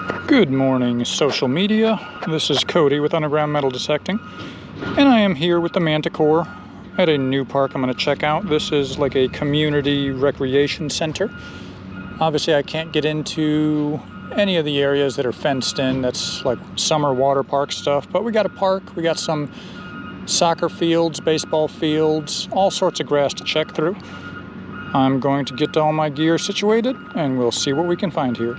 Good morning, social media. This is Cody with Underground Metal Detecting, and I am here with the Manticore at a new park I'm going to check out. This is like a community recreation center. Obviously, I can't get into any of the areas that are fenced in. That's like summer water park stuff, but we got a park. We got some soccer fields, baseball fields, all sorts of grass to check through. I'm going to get all my gear situated, and we'll see what we can find here.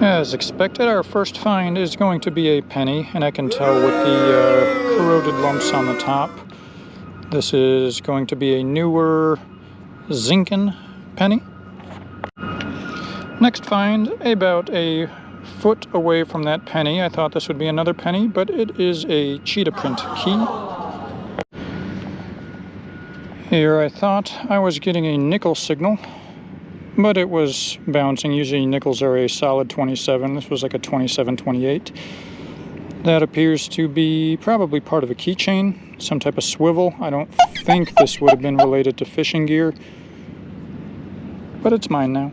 As expected, our first find is going to be a penny, and I can tell with the corroded lumps on the top. This is going to be a newer Zinken penny. Next find, about a foot away from that penny. I thought this would be another penny, but it is a cheetah print key. Here I thought I was getting a nickel signal, but it was bouncing. Usually nickels are a solid 27. This was like a 27-28. That appears to be probably part of a keychain, some type of swivel. I don't think this would have been related to fishing gear, but it's mine now.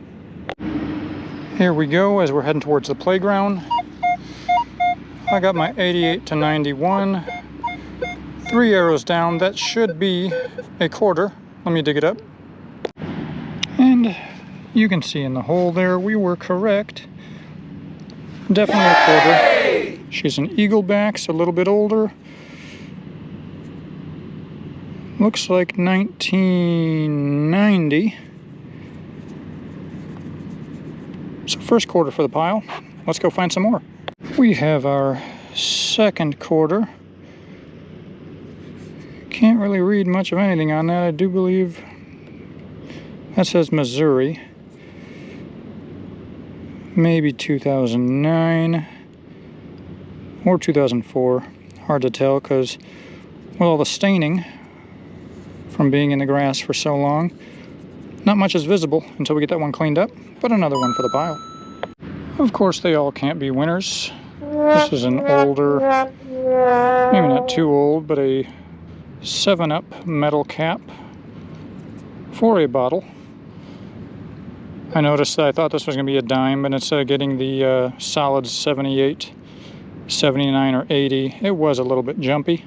Here we go as we're heading towards the playground. I got my 88 to 91. 3 arrows down. That should be a quarter. Let me dig it up. And you can see in the hole there, we were correct. Definitely a quarter. She's an eagleback, so a little bit older. Looks like 1990. So first quarter for the pile. Let's go find some more. We have our second quarter. Can't really read much of anything on that. I do believe that says Missouri. Maybe 2009 or 2004. Hard to tell because with all the staining from being in the grass for so long, not much is visible until we get that one cleaned up, but another one for the pile. Of course, they all can't be winners. This is an older, maybe not too old, but a 7-Up metal cap for a bottle. I noticed that I thought this was going to be a dime, but instead of getting the solid 78, 79, or 80, it was a little bit jumpy.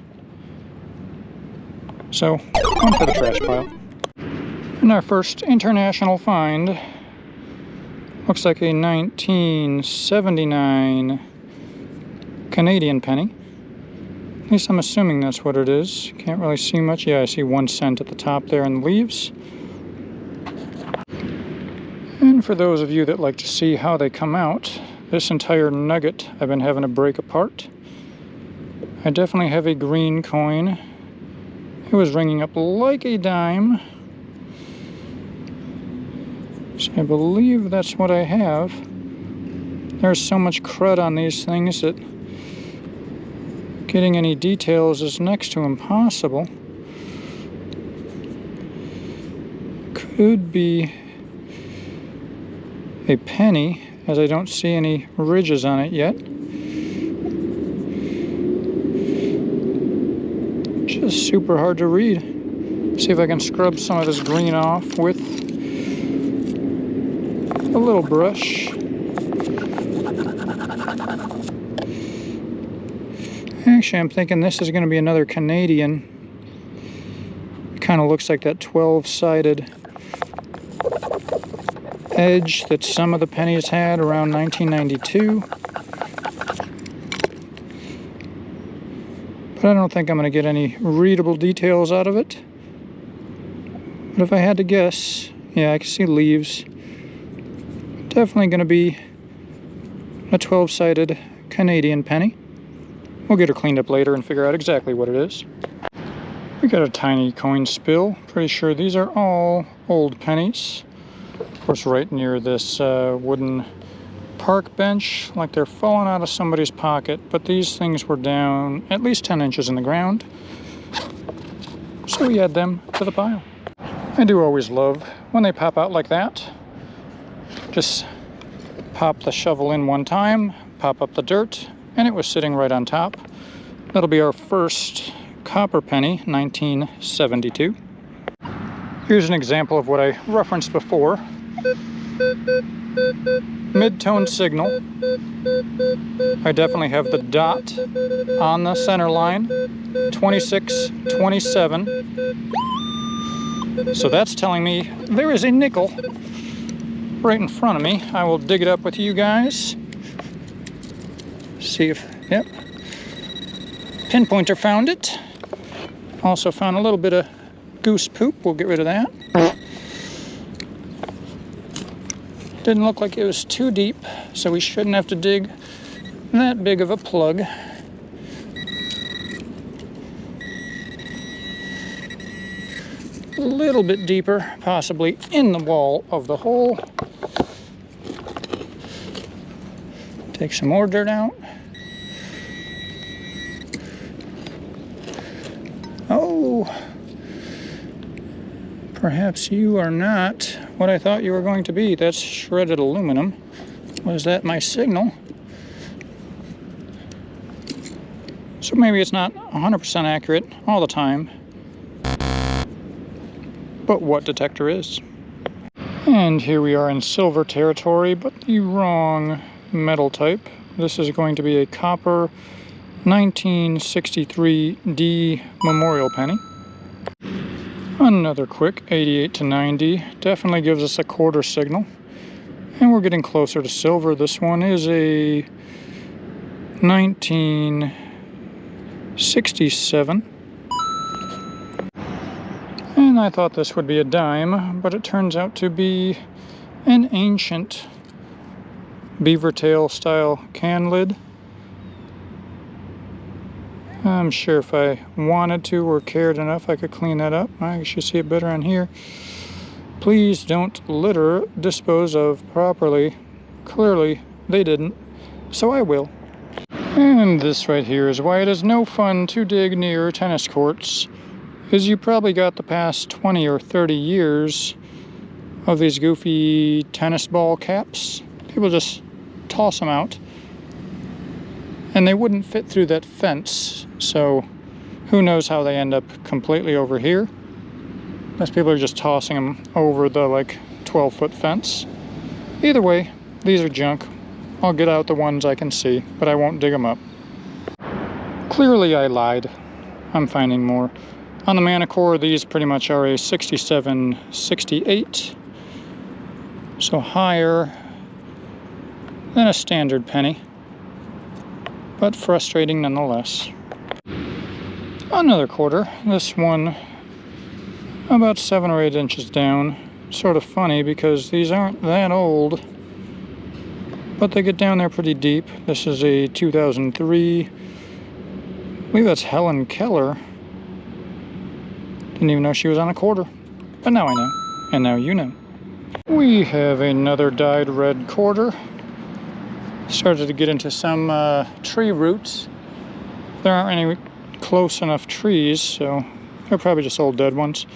So, on for the trash pile. And our first international find looks like a 1979 Canadian penny. At least I'm assuming that's what it is. Can't really see much. Yeah, I see 1 cent at the top there in the leaves. And for those of you that like to see how they come out, this entire nugget I've been having to break apart. I definitely have a green coin. It was ringing up like a dime. So I believe that's what I have. There's so much crud on these things that getting any details is next to impossible. Could be a penny, as I don't see any ridges on it yet. Just super hard to read. See if I can scrub some of this green off with a little brush. Actually, I'm thinking this is going to be another Canadian. It kind of looks like that 12-sided edge that some of the pennies had around 1992. But I don't think I'm going to get any readable details out of it. But if I had to guess, yeah, I can see leaves. Definitely going to be a 12-sided Canadian penny. We'll get her cleaned up later and figure out exactly what it is. We got a tiny coin spill. Pretty sure these are all old pennies. Of course, right near this wooden park bench, like they're falling out of somebody's pocket, but these things were down at least 10 inches in the ground. So we add them to the pile. I do always love when they pop out like that. Just pop the shovel in one time, pop up the dirt, and it was sitting right on top. That'll be our first copper penny, 1972. Here's an example of what I referenced before. mid-tone signal. I definitely have the dot on the center line, 26, 27. So that's telling me there is a nickel right in front of me. I will dig it up with you guys. See if, yep. Pinpointer found it. Also found a little bit of goose poop. We'll get rid of that. Didn't look like it was too deep, so we shouldn't have to dig that big of a plug. A little bit deeper, possibly in the wall of the hole. Take some more dirt out. Oh, perhaps you are not what I thought you were going to be. That's shredded aluminum. Was that my signal? So maybe it's not 100% accurate all the time, but what detector is? And here we are in silver territory, but the wrong metal type. This is going to be a copper 1963 D memorial penny. Another quick 88 to 90. Definitely gives us a quarter signal. And we're getting closer to silver. This one is a 1967. And I thought this would be a dime, but it turns out to be an ancient beaver tail style can lid. I'm sure if I wanted to or cared enough, I could clean that up. I should see it better on here. Please don't litter, dispose of properly. Clearly, they didn't, so I will. And this right here is why it is no fun to dig near tennis courts, is you probably got the past 20 or 30 years of these goofy tennis ball caps. People just toss them out. And they wouldn't fit through that fence, so who knows how they end up completely over here. Most people are just tossing them over the like 12-foot fence. Either way, these are junk. I'll get out the ones I can see, but I won't dig them up. Clearly I lied. I'm finding more. On the Manticore, these pretty much are a 67, 68. So higher than a standard penny, but frustrating nonetheless. Another quarter. This one about 7 or 8 inches down. Sort of funny because these aren't that old, but they get down there pretty deep. This is a 2003. I believe that's Helen Keller. Didn't even know she was on a quarter, but now I know, and now you know. We have another dyed red quarter. Started to get into some tree roots. There aren't any close enough trees, so they're probably just old dead ones.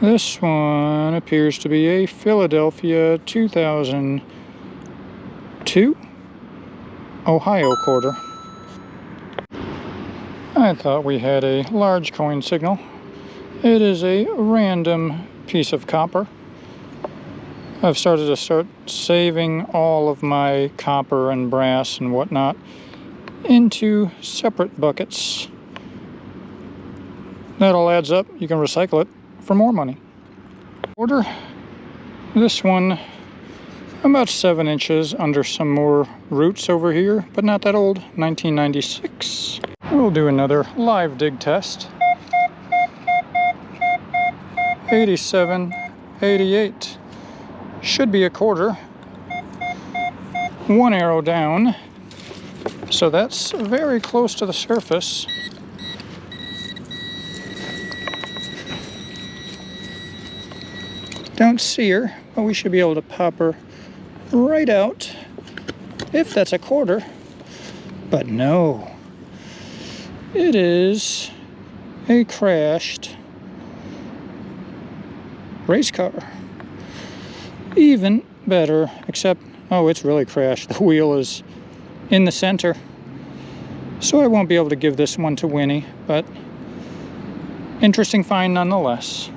This one appears to be a Philadelphia 2002 Ohio quarter. I thought we had a large coin signal. It is a random piece of copper. I've started to saving all of my copper and brass and whatnot into separate buckets. That all adds up. You can recycle it for more money. Order this one about 7 inches under some more roots over here, but not that old, 1996. We'll do another live dig test. 87, 88. Should be a quarter. 1 arrow down. So that's very close to the surface. Don't see her, but we should be able to pop her right out if that's a quarter. But no, it is a crashed race car. Even better, except, oh, it's really crashed. The wheel is in the center. So I won't be able to give this one to Winnie, but interesting find nonetheless.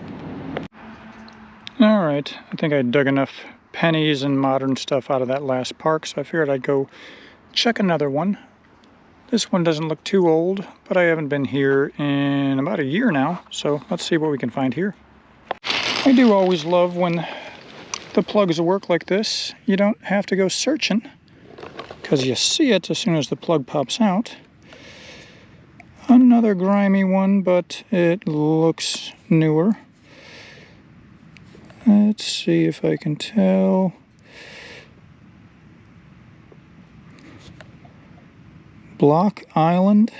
All right, I think I dug enough pennies and modern stuff out of that last park, so I figured I'd go check another one. This one doesn't look too old, but I haven't been here in about a year now, so let's see what we can find here. I do always love when the plugs work like this. You don't have to go searching, because you see it as soon as the plug pops out. Another grimy one, but it looks newer. Let's see if I can tell. Block Island,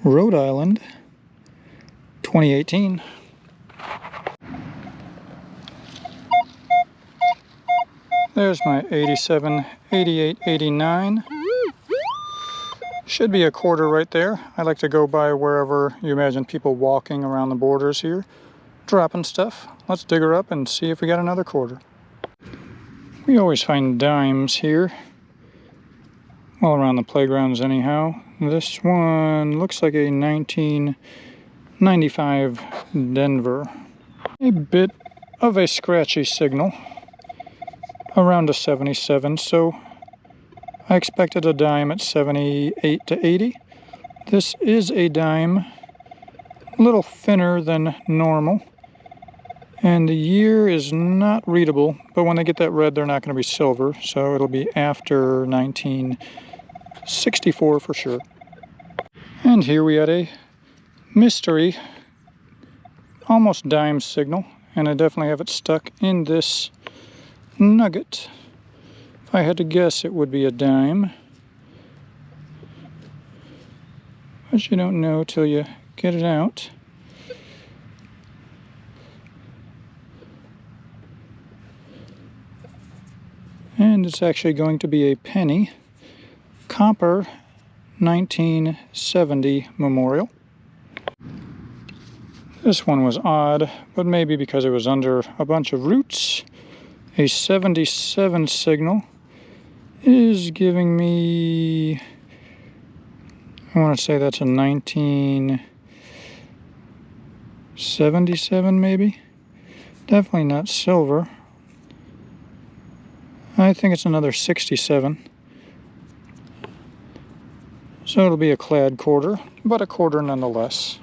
Rhode Island, 2018. There's my 87, 88, 89. Should be a quarter right there. I like to go by wherever you imagine people walking around the borders here, dropping stuff. Let's dig her up and see if we got another quarter. We always find dimes here. All around the playgrounds anyhow. This one looks like a 1995 Denver. A bit of a scratchy signal. Around a 77, so I expected a dime at 78 to 80. This is a dime, a little thinner than normal. And the year is not readable, but when they get that red, they're not going to be silver, so it'll be after 1964 for sure. And here we had a mystery, almost dime signal, and I definitely have it stuck in this nugget. If I had to guess, it would be a dime, but you don't know till you get it out. And it's actually going to be a penny. Copper 1970 memorial. This one was odd, but maybe because it was under a bunch of roots. A 77 signal is giving me, I want to say that's a 1977 maybe. Definitely not silver. I think it's another 67. So it'll be a clad quarter, but a quarter nonetheless.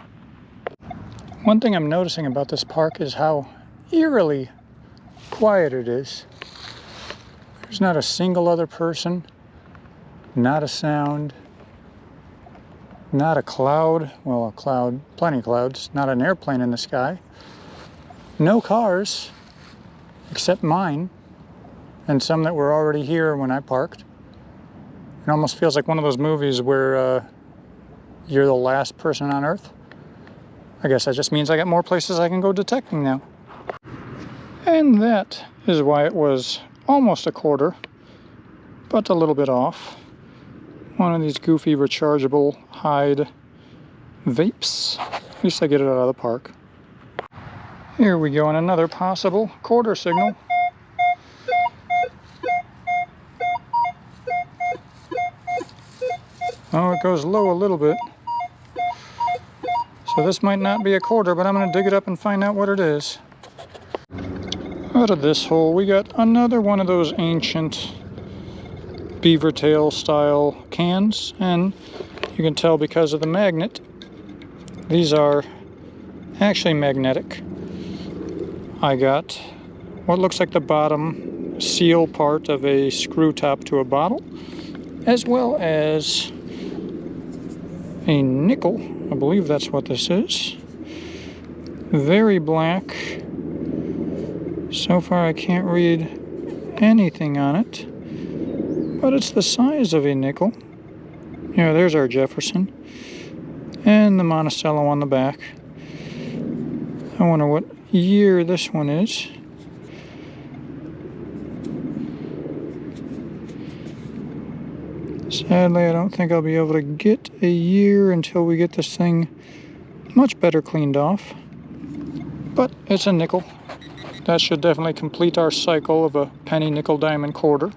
One thing I'm noticing about this park is how eerily quiet it is. There's not a single other person, not a sound, not a cloud. Well, a cloud, plenty of clouds, not an airplane in the sky. No cars, except mine. And some that were already here when I parked. It almost feels like one of those movies where you're the last person on Earth. I guess that just means I got more places I can go detecting now. And that is why it was almost a quarter, but a little bit off. One of these goofy rechargeable hide vapes. At least I get it out of the park. Here we go on another possible quarter signal. Oh, it goes low a little bit. So this might not be a quarter, but I'm going to dig it up and find out what it is. Out of this hole, we got another one of those ancient beaver tail style cans, and you can tell because of the magnet, these are actually magnetic. I got what looks like the bottom seal part of a screw top to a bottle, as well as a nickel. I believe that's what this is. Very black. So far I can't read anything on it, but it's the size of a nickel. Yeah, there's our Jefferson and the Monticello on the back. I wonder what year this one is. Sadly, I don't think I'll be able to get a year until we get this thing much better cleaned off. But it's a nickel. That should definitely complete our cycle of a penny, nickel, dime, and quarter.